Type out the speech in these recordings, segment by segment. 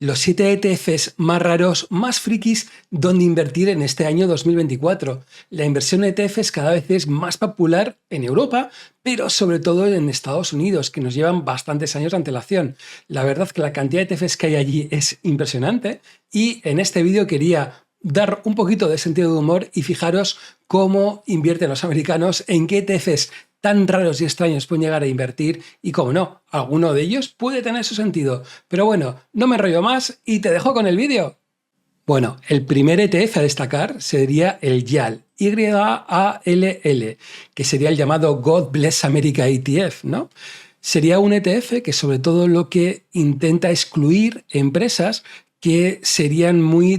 los 7 ETFs más raros, más frikis, donde invertir en este año 2024. La inversión en ETFs cada vez es más popular en Europa, pero sobre todo en Estados Unidos, que nos llevan bastantes años de antelación. La verdad es que la cantidad de ETFs que hay allí es impresionante y en este vídeo quería dar un poquito de sentido de humor y fijaros cómo invierten los americanos, en qué ETFs tan raros y extraños pueden llegar a invertir y, como no, alguno de ellos puede tener su sentido. Pero bueno, no me enrollo más y te dejo con el vídeo. Bueno, el primer ETF a destacar sería el YAL, YALL, que sería el llamado God Bless America ETF, ¿no? Sería un ETF que sobre todo lo que intenta excluir empresas que serían muy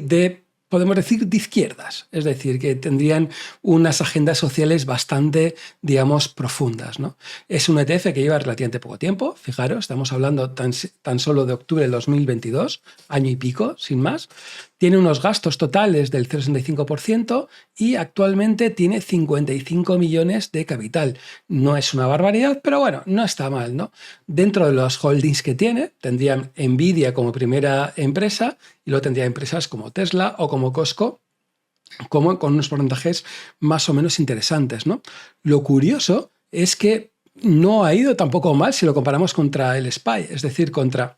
podemos decir, de izquierdas, es decir, que tendrían unas agendas sociales bastante, digamos, profundas, ¿no? Es un ETF que lleva relativamente poco tiempo, fijaros, estamos hablando tan solo de octubre del 2022, año y pico, sin más. Tiene unos gastos totales del 0,65% y actualmente tiene 55 millones de capital. No es una barbaridad, pero bueno, no está mal, ¿no? Dentro de los holdings que tiene, tendrían Nvidia como primera empresa y luego tendría empresas como Tesla o como Costco, con unos porcentajes más o menos interesantes, ¿no? Lo curioso es que no ha ido tampoco mal si lo comparamos contra el SPY, es decir, contra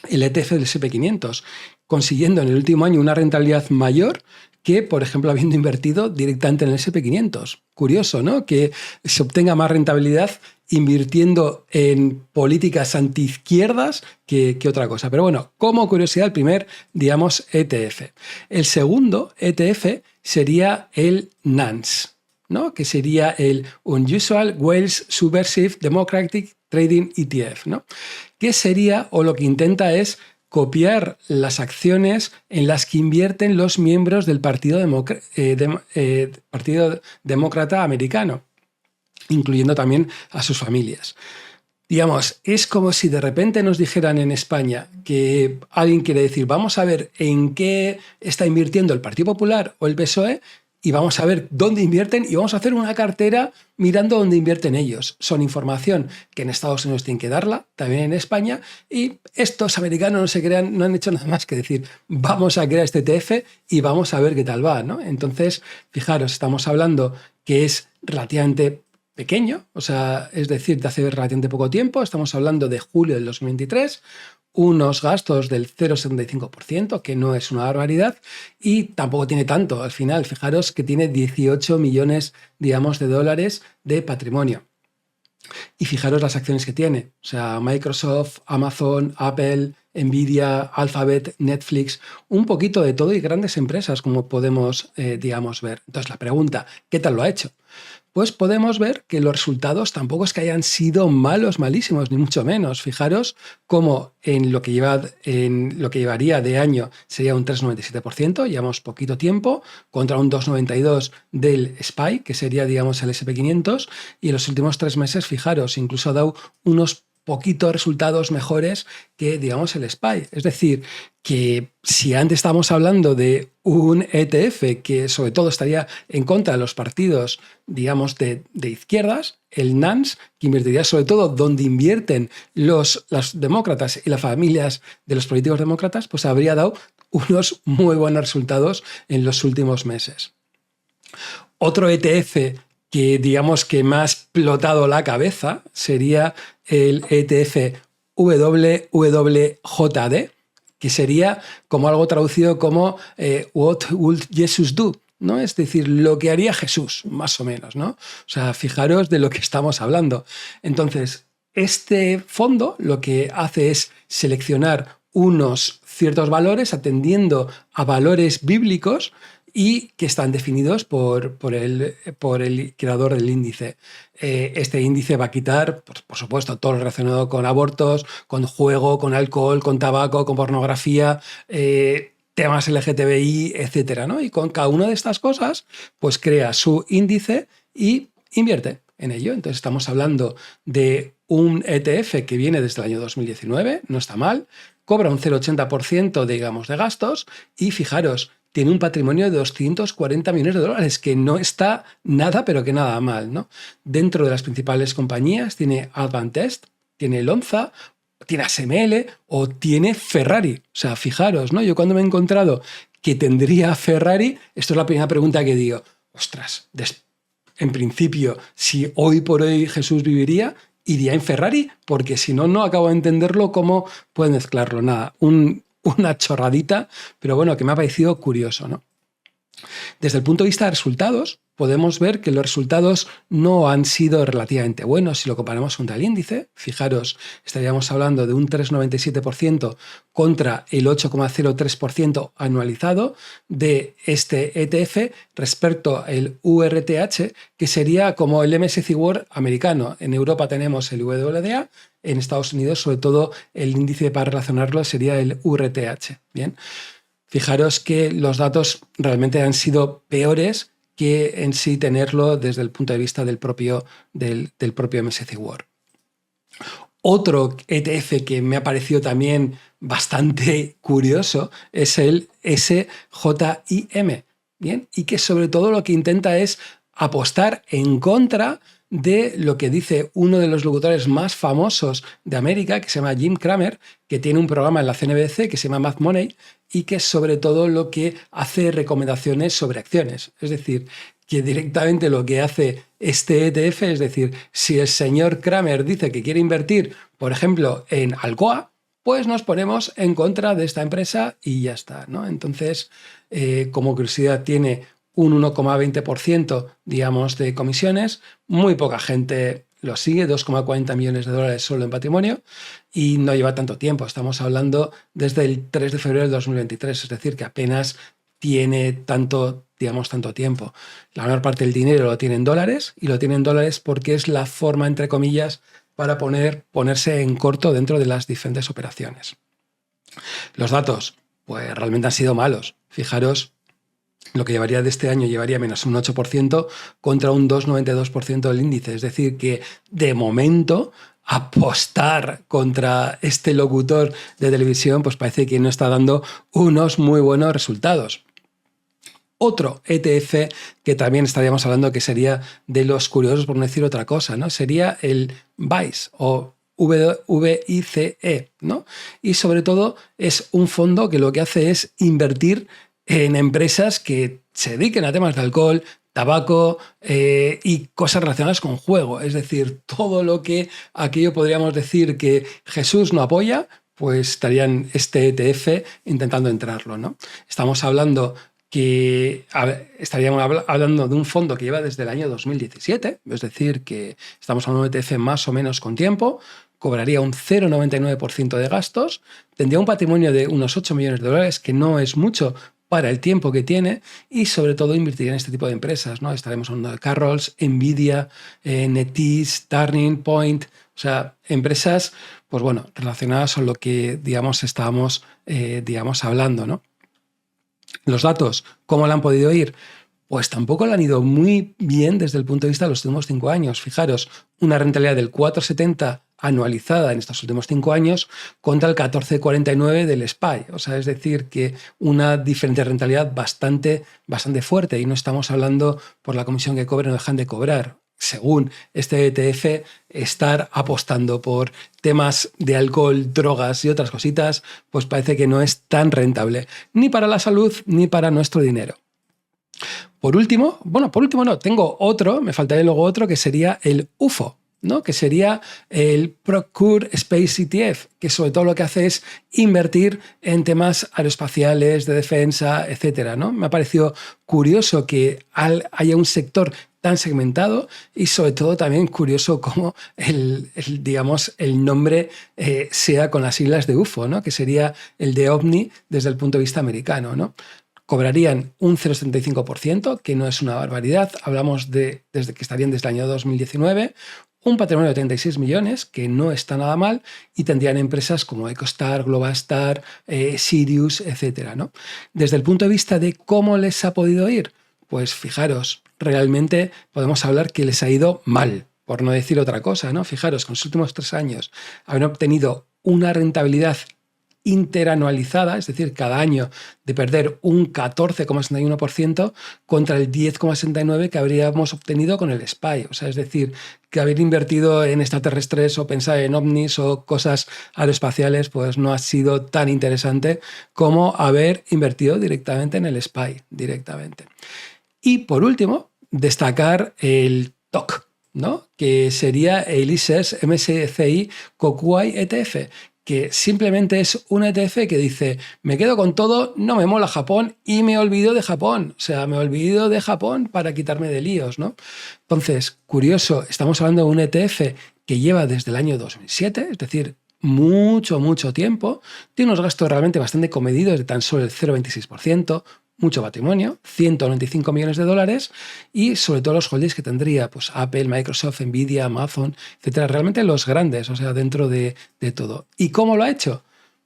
el ETF del S&P 500, consiguiendo en el último año una rentabilidad mayor que, por ejemplo, habiendo invertido directamente en el S&P 500. Curioso, ¿no? Que se obtenga más rentabilidad invirtiendo en políticas antiizquierdas que otra cosa. Pero bueno, como curiosidad, el primer, digamos, ETF. El segundo ETF sería el NANS, ¿no? Que sería el Unusual Whales Subversive Democratic Trading ETF, ¿no? Que sería, o lo que intenta es copiar las acciones en las que invierten los miembros del Partido Demócrata americano, incluyendo también a sus familias. Digamos, es como si de repente nos dijeran en España que alguien quiere decir, vamos a ver en qué está invirtiendo el Partido Popular o el PSOE y vamos a ver dónde invierten y vamos a hacer una cartera mirando dónde invierten ellos. Son información que en Estados Unidos tienen que darla, también en España, y estos americanos no se crean, no han hecho nada más que decir, vamos a crear este ETF y vamos a ver qué tal va, ¿no? Entonces, fijaros, estamos hablando que es relativamente pequeño, o sea, es decir, de hace relativamente poco tiempo, estamos hablando de julio del 2023, unos gastos del 0,75%, que no es una barbaridad, y tampoco tiene tanto. Al final, fijaros que tiene 18 millones, digamos, de dólares de patrimonio. Y fijaros las acciones que tiene. O sea, Microsoft, Amazon, Apple, Nvidia, Alphabet, Netflix, un poquito de todo y grandes empresas, como podemos, digamos, ver. Entonces, la pregunta, ¿qué tal lo ha hecho? Pues podemos ver que los resultados tampoco es que hayan sido malos, malísimos, ni mucho menos. Fijaros cómo en lo que llevaría de año sería un 3,97%, llevamos poquito tiempo, contra un 2,92% del SPY, que sería, digamos, el S&P 500, y en los últimos 3 meses, fijaros, incluso ha dado unos poquitos resultados mejores que, digamos, el SPY. Es decir, que si antes estábamos hablando de un ETF que sobre todo estaría en contra de los partidos, digamos, de izquierdas, el NANS, que invertiría sobre todo donde invierten los demócratas y las familias de los políticos demócratas, pues habría dado unos muy buenos resultados en los últimos meses. Otro ETF que, digamos, que me ha explotado la cabeza sería el ETF WWJD, que sería como algo traducido como What would Jesus do? ¿No? Es decir, lo que haría Jesús, más o menos, ¿no? O sea, fijaros de lo que estamos hablando. Entonces, este fondo lo que hace es seleccionar unos ciertos valores atendiendo a valores bíblicos y que están definidos por el creador del índice. Este índice va a quitar, por supuesto, todo lo relacionado con abortos, con juego, con alcohol, con tabaco, con pornografía, temas LGTBI, etcétera, ¿no? Y con cada una de estas cosas, pues crea su índice y invierte en ello. Entonces estamos hablando de un ETF que viene desde el año 2019, no está mal, cobra un 0,80%, digamos, de gastos y fijaros, tiene un patrimonio de 240 millones de dólares, que no está nada, pero que nada mal, ¿no? Dentro de las principales compañías tiene Advantest, tiene Lonza, tiene ASML o tiene Ferrari. O sea, fijaros, ¿no? Yo cuando me he encontrado que tendría Ferrari, esto es la primera pregunta que digo, ostras, en principio, si hoy por hoy Jesús viviría, iría en Ferrari, porque si no, no acabo de entenderlo cómo pueden mezclarlo. Nada, una chorradita, pero bueno, que me ha parecido curioso, ¿no? Desde el punto de vista de resultados, podemos ver que los resultados no han sido relativamente buenos si lo comparamos contra el índice. Fijaros, estaríamos hablando de un 3,97% contra el 8,03% anualizado de este ETF respecto al URTH, que sería como el MSCI World americano. En Europa tenemos el WDA, en Estados Unidos, sobre todo, el índice para relacionarlo sería el URTH. Bien. Fijaros que los datos realmente han sido peores que en sí tenerlo desde el punto de vista del propio MSCI World. Otro ETF que me ha parecido también bastante curioso es el SJIM, ¿bien? Y que sobre todo lo que intenta es apostar en contra de lo que dice uno de los locutores más famosos de América, que se llama Jim Cramer, que tiene un programa en la CNBC que se llama Mad Money y que sobre todo lo que hace recomendaciones sobre acciones. Es decir, que directamente lo que hace este ETF, es decir, si el señor Cramer dice que quiere invertir, por ejemplo, en Alcoa, pues nos ponemos en contra de esta empresa y ya está, ¿no? Entonces, como curiosidad, tiene un 1,20%, digamos, de comisiones. Muy poca gente lo sigue, 2,40 millones de dólares solo en patrimonio, y no lleva tanto tiempo. Estamos hablando desde el 3 de febrero de 2023, es decir, que apenas tiene tanto tiempo. La mayor parte del dinero lo tiene en dólares, y lo tiene en dólares porque es la forma, entre comillas, para ponerse en corto dentro de las diferentes operaciones. Los datos, pues realmente han sido malos. Fijaros, lo que llevaría de este año llevaría menos un 8% contra un 2,92% del índice. Es decir, que de momento apostar contra este locutor de televisión pues parece que no está dando unos muy buenos resultados. Otro ETF que también estaríamos hablando que sería de los curiosos, por no decir otra cosa, ¿no? Sería el VICE o VICE, ¿no? Y sobre todo es un fondo que lo que hace es invertir en empresas que se dediquen a temas de alcohol, tabaco y cosas relacionadas con juego. Es decir, todo lo que aquello podríamos decir que Jesús no apoya, pues estarían este ETF intentando entrarlo, ¿no? Estamos hablando estaríamos hablando de un fondo que lleva desde el año 2017, es decir, que estamos hablando de un ETF más o menos con tiempo, cobraría un 0,99% de gastos, tendría un patrimonio de unos 8 millones de dólares, que no es mucho para el tiempo que tiene, y sobre todo invertiría en este tipo de empresas, ¿no? Estaremos hablando de Carrolls, Nvidia, NetEase, Turning Point, o sea, empresas, pues bueno, relacionadas con lo que, digamos, estábamos, hablando, ¿no? Los datos, ¿cómo le han podido ir? Pues tampoco le han ido muy bien desde el punto de vista de los últimos 5 años. Fijaros, una rentabilidad del 4,70 anualizada en estos últimos 5 años contra el 14,49 del SPY. O sea, es decir, que una diferente rentabilidad bastante fuerte, y no estamos hablando por la comisión que cobran o dejan de cobrar. Según este ETF, estar apostando por temas de alcohol, drogas y otras cositas, pues parece que no es tan rentable, ni para la salud ni para nuestro dinero. Por último no, tengo otro, me faltaría luego otro, que sería el UFO, ¿no? Que sería el Procure Space ETF, que sobre todo lo que hace es invertir en temas aeroespaciales, de defensa, etcétera, ¿no? Me ha parecido curioso que haya un sector tan segmentado, y sobre todo también curioso cómo el nombre sea con las siglas de UFO, ¿no? Que sería el de OVNI desde el punto de vista americano, ¿no? Cobrarían un 0,75%, que no es una barbaridad. Hablamos desde que estarían desde el año 2019, un patrimonio de 36 millones, que no está nada mal, y tendrían empresas como EcoStar, Globastar, Sirius, etcétera, ¿no? Desde el punto de vista de cómo les ha podido ir, pues fijaros, realmente podemos hablar que les ha ido mal, por no decir otra cosa, ¿no? Fijaros, con los últimos 3 años han obtenido una rentabilidad interanualizada, es decir, cada año de perder un 14,61% contra el 10,69% que habríamos obtenido con el SPY. O sea, es decir, que haber invertido en extraterrestres o pensar en ovnis o cosas aeroespaciales, pues no ha sido tan interesante como haber invertido directamente en el SPY, directamente. Y por último, destacar el TOC, ¿no? Que sería el ICES MSCI Kokuai ETF, que simplemente es un ETF que dice, me quedo con todo, no me mola Japón y me olvido de Japón. O sea, me olvido de Japón para quitarme de líos, ¿no? Entonces, curioso, estamos hablando de un ETF que lleva desde el año 2007, es decir, mucho tiempo, tiene unos gastos realmente bastante comedidos de tan solo el 0,26%, mucho patrimonio, 195 millones de dólares y sobre todo los holdings que tendría, pues Apple, Microsoft, Nvidia, Amazon, etcétera, realmente los grandes, o sea, dentro de todo. ¿Y cómo lo ha hecho?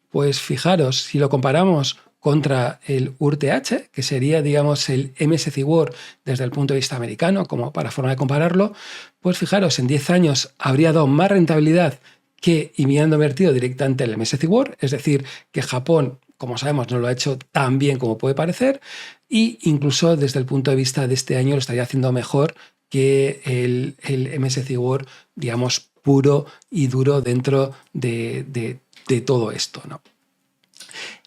Pues fijaros, si lo comparamos contra el URTH, que sería, digamos, el MSCI World desde el punto de vista americano, como para forma de compararlo, pues fijaros, en 10 años habría dado más rentabilidad que habiendo invertido directamente en el MSCI World, es decir, que Japón, como sabemos, no lo ha hecho tan bien como puede parecer, e incluso desde el punto de vista de este año lo estaría haciendo mejor que el MSCI World, digamos, puro y duro dentro de todo esto, ¿no?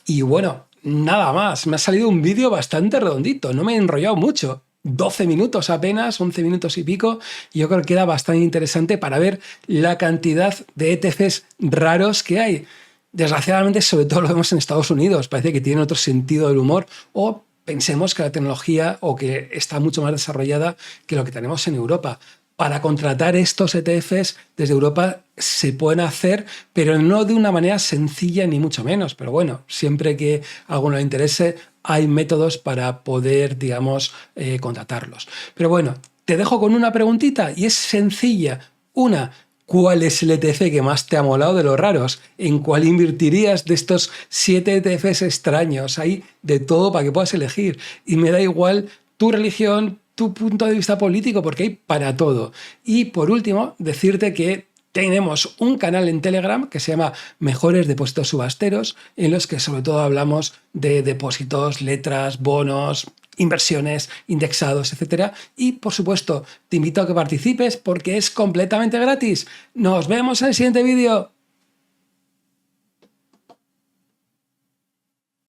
Y bueno, nada más, me ha salido un vídeo bastante redondito, no me he enrollado mucho. 12 minutos apenas, 11 minutos y pico, y yo creo que era bastante interesante para ver la cantidad de ETFs raros que hay. Desgraciadamente, sobre todo lo vemos en Estados Unidos, parece que tiene otro sentido del humor, o pensemos que la tecnología o que está mucho más desarrollada que lo que tenemos en Europa. Para contratar estos ETFs desde Europa se pueden hacer, pero no de una manera sencilla ni mucho menos. Pero bueno, siempre que a alguno le interese, hay métodos para poder, digamos, contratarlos. Pero bueno, te dejo con una preguntita y es sencilla. ¿Cuál es el ETF que más te ha molado de los raros? ¿En cuál invertirías de estos 7 ETFs extraños? Hay de todo para que puedas elegir. Y me da igual tu religión, tu punto de vista político, porque hay para todo. Y por último, decirte que tenemos un canal en Telegram que se llama Mejores Depósitos Subasteros, en los que sobre todo hablamos de depósitos, letras, bonos, inversiones, indexados, etcétera. Y por supuesto, te invito a que participes porque es completamente gratis. Nos vemos en el siguiente vídeo.